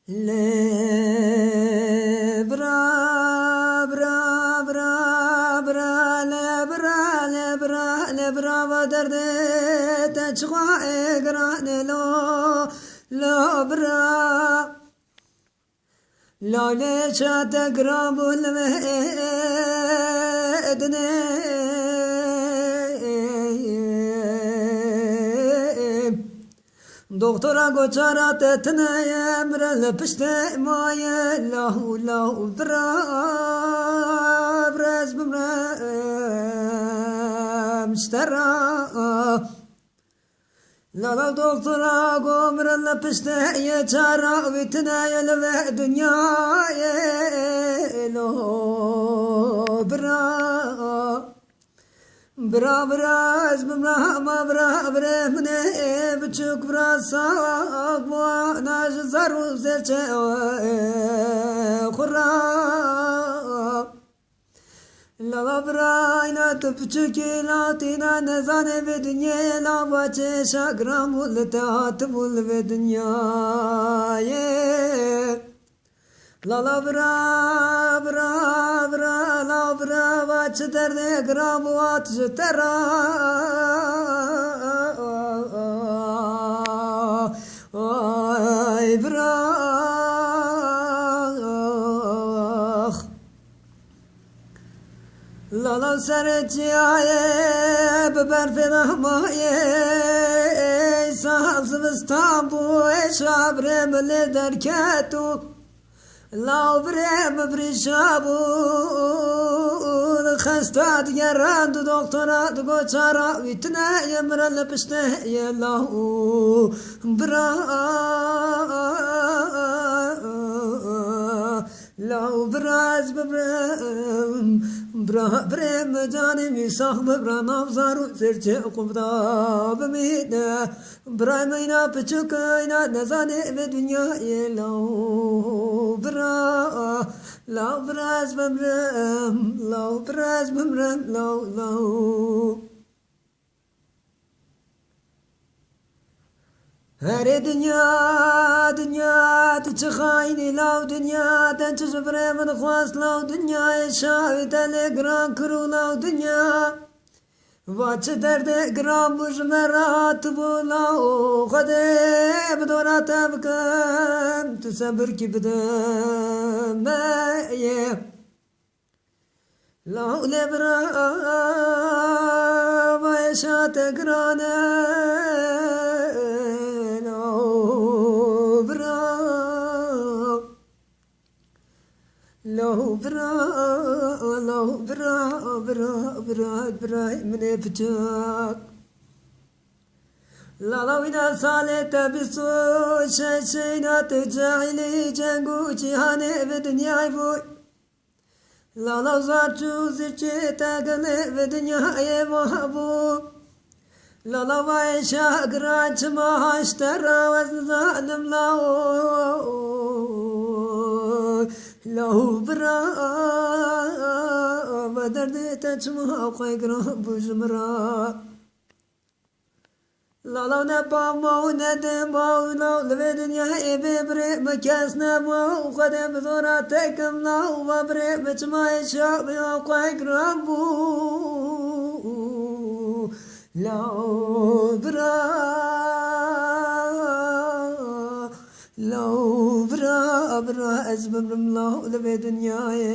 Le bra bra bra bra le bra le bra le bra derde te chwa e grane lo bra lo le chate grabul edne doktora goçara tetne emre pişte maye lahu lahu bra brez bimrem stera la la doktora gomre pişte ye çara vitne yel ve dünya lo bra bra braz bra ma bra bre mne buçuk bra sak mo naj zaru zerçe khura la la bra ina tupçuk latina nezane ve dünya la vaçe şagramul taatbul ve dünya la la bra bra bra la bra vaç derde gram vaç tera ay bra la la serciye beber fenamaye sahz İstanbul şabre mele derketu لا بريم بريشابون خستاد يراند دكتورا دكتورا ويتنا يمرا لبسته يلاو برا لاو براز ببرم برا بريم جاني ميساخ ببرا نافزارو سرچه قبضا بميدا برا مينا بچوكينا نزاني بدنيا يلاو برا لاو براز ببرم لاو براز ببرم لاو لاو هر دنیا تچخاینی لاو دنیا تنچ زبره من خواست لاو دنیا شاوی تلگران کرو لاو دنیا واچ درد گرام مجمرات بو لاو خده بدورا تبکم تصبر کی بدم لاو لبرا ویشات گرانه لو برا لو برا برا برا برا من بتاك لا لا وينا صالت بسو شينا تجاهلي جنگو جهاني بدنيا يبوي لا لا زارتو زرچه تاگله بدنيا يبوهبو لا لا وايشا قرانش ما هاشترا وزنزالم لاو لو برا بدرد تجمع قيقرا بجمرا لا لا نبا مو ندم مو لو لبدنيا إبي بري مكاسنا مو قدم زورا تكم لو وبري بجمع شعبي قيقرا بو لو برا لو برا برا أزبم الله لبي دنياي